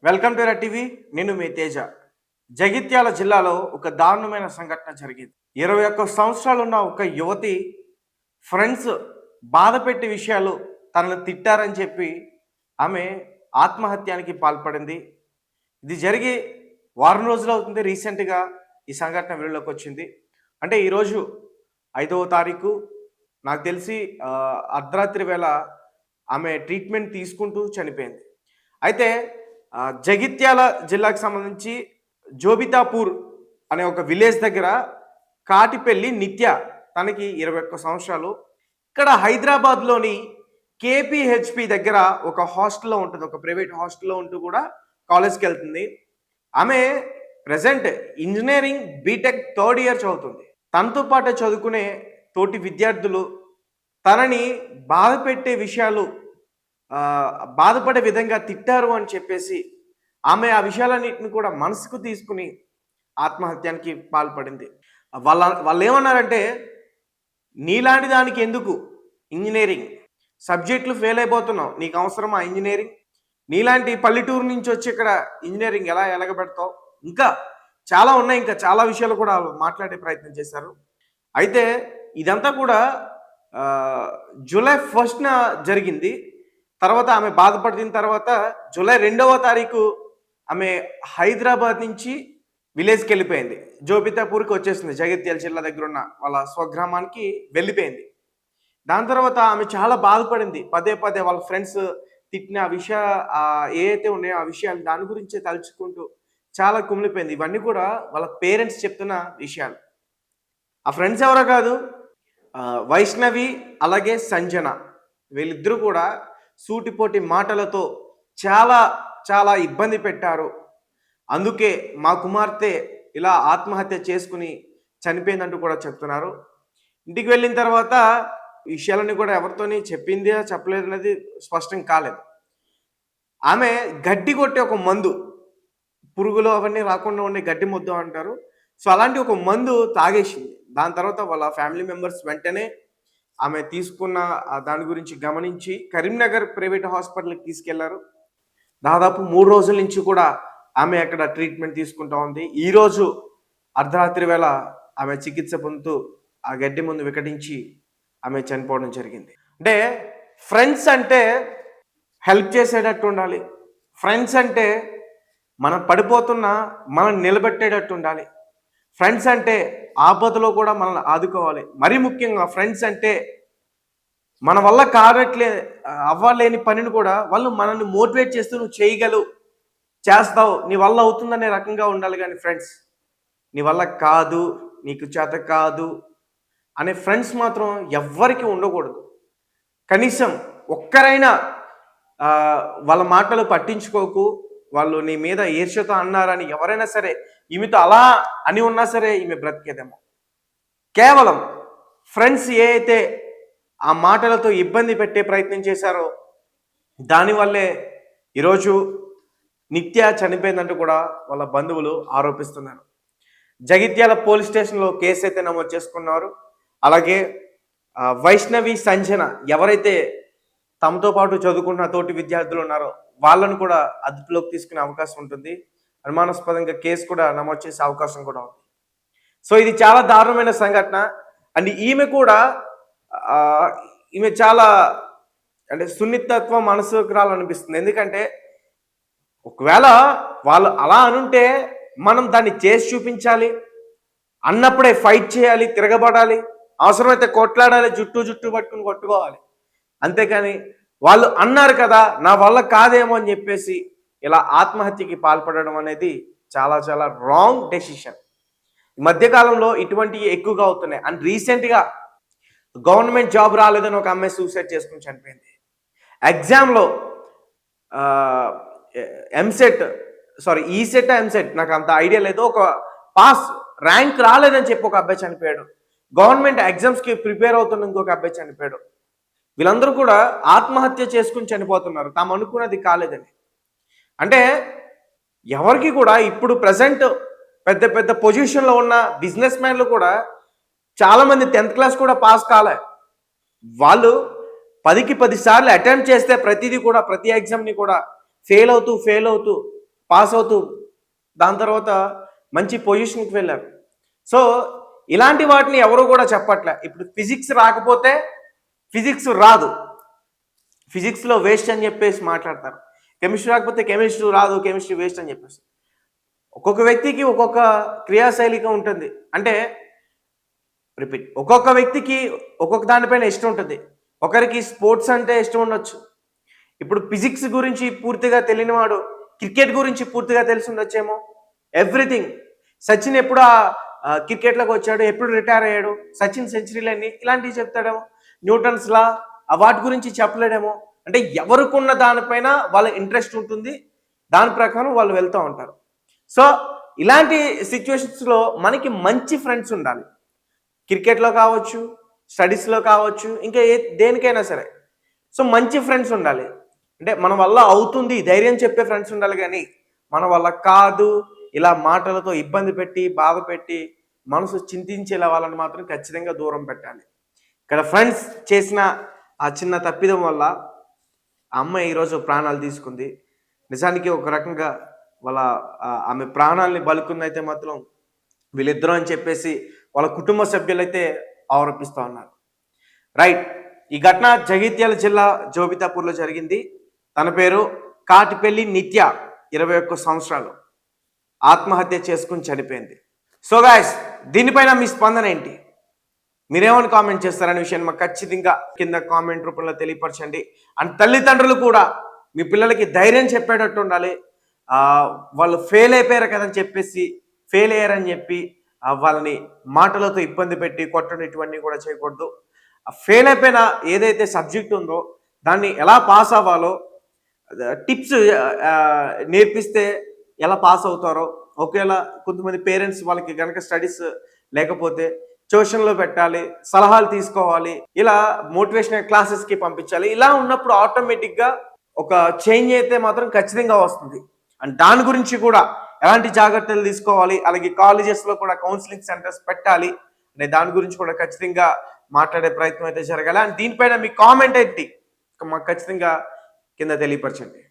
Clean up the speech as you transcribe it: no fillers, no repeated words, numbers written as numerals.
Welcome to TV. నేను మీ తేజ. జగిత్యాల జిల్లాలో ఒక దారుణమైన సంఘటన జరిగింది. 21 సంవత్సరాలు ఉన్న ఒక యువతి ఫ్రెండ్స్ బాధపెట్టే విషయాలు తనను తిట్టారని చెప్పి ఆమె ఆత్మహత్యానికి పాల్పడింది. ఇది జరిగి వారం రోజులు అవుతుంది. రీసెంట్గా ఈ సంఘటన వెలుగులోకి వచ్చింది. అంటే ఈరోజు 5వ తారీఖు నాకు తెలిసి అర్ధరాత్రి వేళ ఆమె ట్రీట్మెంట్ తీసుకుంటూ చనిపోయింది. అయితే జగిత్యాల జిల్లాకు సంబంధించి జోబితాపూర్ అనే ఒక విలేజ్ దగ్గర కాటిపెల్లి నిత్య, తనకి 21 సంవత్సరాలు. ఇక్కడ హైదరాబాద్లోని కేపీహెచ్పి దగ్గర ఒక హాస్టల్లో ఉంటుంది, ఒక ప్రైవేట్ హాస్టల్లో ఉంటూ కూడా కాలేజ్కి వెళ్తుంది. ఆమె present engineering BTech third year చదువుతుంది. తనతో పాటు చదువుకునే తోటి విద్యార్థులు తనని బాధ పెట్టే విషయాలు, బాధపడే విధంగా తిట్టారు అని చెప్పేసి ఆమె ఆ విషయాలన్నింటిని కూడా మనసుకు తీసుకుని ఆత్మహత్యానికి పాల్పడింది. వాళ్ళు ఏమన్నారంటే, నీలాంటి దానికి ఎందుకు ఇంజనీరింగ్ సబ్జెక్టులు ఫెయిల్ అయిపోతున్నావు, నీకు అవసరమా ఇంజనీరింగ్? నీలాంటి పల్లెటూరు నుంచి వచ్చి ఇక్కడ ఇంజనీరింగ్ ఎలా ఎలగబెడతావు? ఇంకా చాలా ఉన్నాయి, ఇంకా చాలా విషయాలు కూడా మాట్లాడే ప్రయత్నం చేశారు. అయితే ఇదంతా కూడా జూలై 1న జరిగింది. తర్వాత ఆమె బాధపడిన తర్వాత జూలై 2వ తారీఖు ఆమె హైదరాబాద్ నుంచి విలేజ్కి వెళ్ళిపోయింది. జోబితాపూర్కి వచ్చేసింది. జగిత్యాల జిల్లా దగ్గర ఉన్న వాళ్ళ స్వగ్రామానికి వెళ్ళిపోయింది. దాని తర్వాత ఆమె చాలా బాధపడింది. పదే పదే వాళ్ళ ఫ్రెండ్స్ తిట్టిన ఏవైతే ఉన్నాయో ఆ విషయాలు దాని గురించే తలుచుకుంటూ చాలా కుమిలిపోయింది. ఇవన్నీ కూడా వాళ్ళ పేరెంట్స్ చెప్తున్న విషయాలు. ఆ ఫ్రెండ్స్ ఎవరో కాదు, వైష్ణవి అలాగే సంజన. వీళ్ళిద్దరూ కూడా సూటిపోటి మాటలతో చాలా చాలా ఇబ్బంది పెట్టారు. అందుకే మా కుమార్తె ఇలా ఆత్మహత్య చేసుకుని చనిపోయిందంటూ కూడా చెప్తున్నారు. ఇంటికి వెళ్ళిన తర్వాత ఈ విషయాలన్నీ కూడా ఎవరితోని చెప్పింది చెప్పలేదు అనేది స్పష్టం కాలేదు. ఆమె గడ్డి కొట్టే ఒక మందు, పురుగులు అవన్నీ రాకుండా ఉండే గడ్డి ముద్ద అంటారు, సో అలాంటి ఒక మందు తాగేసింది. దాని తర్వాత వాళ్ళ ఫ్యామిలీ మెంబర్స్ వెంటనే ఆమె తీసుకున్న దాని గురించి గమనించి కరీంనగర్ ప్రైవేట్ హాస్పిటల్కి తీసుకెళ్లారు. దాదాపు 3 రోజుల నుంచి కూడా ఆమె అక్కడ ట్రీట్మెంట్ తీసుకుంటా ఉంది. ఈరోజు అర్ధరాత్రి వేళ ఆమె చికిత్స పొందుతూ ఆ గడ్డి ముందు వికటించి ఆమె చనిపోవడం జరిగింది. అంటే ఫ్రెండ్స్ అంటే హెల్ప్ చేసేటట్టు ఉండాలి. ఫ్రెండ్స్ అంటే మనం పడిపోతున్నా మనం నిలబెట్టేటట్టు ఉండాలి. ఫ్రెండ్స్ అంటే ఆపదలో కూడా మనల్ని ఆదుకోవాలి. మరీ ముఖ్యంగా ఫ్రెండ్స్ అంటే మన వల్ల అవ్వలేని పనిని కూడా వాళ్ళు మనల్ని మోటివేట్ చేస్తూ నువ్వు చేయగలవు, చేస్తావు, నీ వల్ల అవుతుందనే రకంగా ఉండాలి. కానీ ఫ్రెండ్స్ నీ వల్ల కాదు, నీకు చేత కాదు అనే ఫ్రెండ్స్ మాత్రం ఎవ్వరికి ఉండకూడదు. కనీసం ఒక్కరైనా వాళ్ళ మాటలు పట్టించుకోకు. వాళ్ళు నీ మీద ఈర్ష్యతో అన్నారని ఎవరైనా సరే ఈమెతో అలా అని ఉన్నా సరే ఈమె బ్రతికేదేమో. కేవలం ఫ్రెండ్స్ ఏ అయితే ఆ మాటలతో ఇబ్బంది పెట్టే ప్రయత్నం చేశారో దానివల్లే ఈరోజు నిత్య చనిపోయిందంటూ కూడా వాళ్ళ బంధువులు ఆరోపిస్తున్నారు. జగిత్యాల పోలీస్ స్టేషన్లో కేసు అయితే నమోదు చేసుకున్నారు. అలాగే వైష్ణవి సంజన ఎవరైతే తమతో పాటు చదువుకున్న తోటి విద్యార్థులు ఉన్నారో వాళ్ళను కూడా అదుపులోకి తీసుకునే అవకాశం ఉంటుంది. అనుమానాస్పదంగా కేసు కూడా నమోదు చేసే అవకాశం కూడా ఉంది. సో ఇది చాలా దారుణమైన సంఘటన. అండ్ ఈమె చాలా అంటే సున్నితత్వం మనసుకు రాలనిపిస్తుంది. ఎందుకంటే ఒకవేళ వాళ్ళు అలా అనుంటే మనం దాన్ని చేసి చూపించాలి, అన్నప్పుడే ఫైట్ చేయాలి, తిరగబడాలి, అవసరమైతే కొట్లాడాలి, జుట్టు పట్టుకుని కొట్టుకోవాలి. అంతేకాని వాళ్ళు అన్నారు కదా నా వల్ల కాదేమో అని చెప్పేసి ఇలా ఆత్మహత్యకి పాల్పడడం అనేది చాలా చాలా రాంగ్ డెసిషన్. ఈ మధ్యకాలంలో ఇటువంటివి ఎక్కువగా అవుతున్నాయి. అండ్ రీసెంట్గా గవర్నమెంట్ జాబ్ రాలేదని ఒక అమ్మాయి సూసైడ్ చేసుకుని చనిపోయింది. ఎగ్జామ్లో ఈసెట్ ఎంసెట్ నాకు అంత ఐడియా లేదు, ఒక పాస్ ర్యాంక్ రాలేదని చెప్పి ఒక అబ్బాయి చనిపోయాడు. గవర్నమెంట్ ఎగ్జామ్స్కి ప్రిపేర్ అవుతున్న ఇంకొక అబ్బాయి చనిపోయాడు. వీళ్ళందరూ కూడా ఆత్మహత్య చేసుకుని చనిపోతున్నారు, తాము అనుకున్నది కాలేదని. అంటే ఎవరికి కూడా ఇప్పుడు ప్రజెంట్ పెద్ద పెద్ద పొజిషన్లో ఉన్న బిజినెస్ మ్యాన్లు కూడా చాలామంది 10th క్లాస్ కూడా పాస్ కాలే. వాళ్ళు 10కి 10 సార్లు అటెంప్ట్ చేస్తే ప్రతి ఎగ్జామ్ని కూడా ఫెయిల్ అవుతూ పాస్ అవుతూ దాని తర్వాత మంచి పొజిషన్కి వెళ్ళారు. సో ఇలాంటి వాటిని ఎవరు కూడా చెప్పట్లే. ఇప్పుడు ఫిజిక్స్ రాకపోతే ఫిజిక్స్ రాదు, ఫిజిక్స్లో వేస్ట్ అని చెప్పేసి మాట్లాడతారు. కెమిస్ట్రీ రాకపోతే కెమిస్ట్రీ రాదు, కెమిస్ట్రీ వేస్ట్ అని చెప్పేసి. ఒక్కొక్క వ్యక్తికి ఒక్కొక్క క్రియాశైలిక ఉంటుంది. అంటే ఒక్కొక్క వ్యక్తికి ఒక్కొక్క దానిపైన ఇష్టం ఉంటుంది. ఒకరికి స్పోర్ట్స్ అంటే ఇష్టం ఉండొచ్చు. ఇప్పుడు ఫిజిక్స్ గురించి పూర్తిగా తెలియనివాడు క్రికెట్ గురించి పూర్తిగా తెలిసి ఉండొచ్చేమో. ఎవ్రీథింగ్. సచిన్ ఎప్పుడు క్రికెట్లోకి వచ్చాడు, ఎప్పుడు రిటైర్ అయ్యాడు, సచిన్ సెంచరీలన్నీ ఇలాంటివి చెప్తాడేమో. న్యూటన్స్ లా వాటి గురించి చెప్పలేడేమో. అంటే ఎవరికున్న దానిపైన వాళ్ళ ఇంట్రెస్ట్ ఉంటుంది, దాని ప్రకారం వాళ్ళు వెళ్తూ ఉంటారు. సో ఇలాంటి సిచ్యువేషన్స్లో మనకి మంచి ఫ్రెండ్స్ ఉండాలి. క్రికెట్లో కావచ్చు, స్టడీస్లో కావచ్చు, ఇంకా దేనికైనా సరే. సో మంచి ఫ్రెండ్స్ ఉండాలి. అంటే మన వల్ల అవుతుంది ధైర్యం చెప్పే ఫ్రెండ్స్ ఉండాలి, కానీ మన వల్ల కాదు ఇలా మాటలతో ఇబ్బంది పెట్టి బాధ పెట్టి మనసు చింతించేలా వాళ్ళని మాత్రం ఖచ్చితంగా దూరం పెట్టాలి. ఇక్కడ ఫ్రెండ్స్ చేసిన ఆ చిన్న తప్పిదం వల్ల ఆ అమ్మాయి ఈరోజు ప్రాణాలు తీసుకుంది. నిజానికి ఒక రకంగా వాళ్ళ ఆమె ప్రాణాలని బలుకుందైతే మాత్రం వీళ్ళిద్దరూ అని చెప్పేసి వాళ్ళ కుటుంబ సభ్యులైతే ఆరోపిస్తూ ఉన్నారు. రైట్. ఈ ఘటన జగిత్యాల జిల్లా జోబితాపూర్లో జరిగింది. తన పేరు కాటిపల్లి నిత్య, 21 సంవత్సరాలు. ఆత్మహత్య చేసుకుని చనిపోయింది. సో గాయస్, దీనిపైన మీ స్పందన ఏంటి? మీరేమని కామెంట్ చేస్తారనే విషయాన్ని మాకు ఖచ్చితంగా కింద కామెంట్ రూపంలో తెలియపరచండి. అండ్ తల్లిదండ్రులు కూడా మీ పిల్లలకి ధైర్యం చెప్పేటట్టు ఉండాలి. వాళ్ళు ఫెయిల్ అయిపోయారు కదని చెప్పేసి ఫెయిల్ అయ్యారని చెప్పి వాళ్ళని మాటలతో ఇబ్బంది పెట్టి కొట్టడం ఇటువంటివి కూడా చేయకూడదు. ఫెయిల్ అయిపోయిన ఏదైతే సబ్జెక్ట్ ఉందో దాన్ని ఎలా పాస్ అవ్వాలో టిప్స్ నేర్పిస్తే ఎలా పాస్ అవుతారో, ఒకవేళ కొంతమంది పేరెంట్స్ వాళ్ళకి కనుక స్టడీస్ లేకపోతే ట్యూషన్లో పెట్టాలి, సలహాలు తీసుకోవాలి, ఇలా మోటివేషనల్ క్లాసెస్కి పంపించాలి. ఇలా ఉన్నప్పుడు ఆటోమేటిక్గా ఒక చేంజ్ అయితే మాత్రం ఖచ్చితంగా వస్తుంది. అండ్ దాని గురించి కూడా ఎలాంటి జాగ్రత్తలు తీసుకోవాలి, అలాగే కాలేజెస్లో కూడా కౌన్సిలింగ్ సెంటర్స్ పెట్టాలి అనే దాని గురించి కూడా ఖచ్చితంగా మాట్లాడే ప్రయత్నం అయితే జరగాలి. అండ్ దీనిపైన మీ కామెంట్ ఏంటి మాకు ఖచ్చితంగా కింద తెలియపరచండి.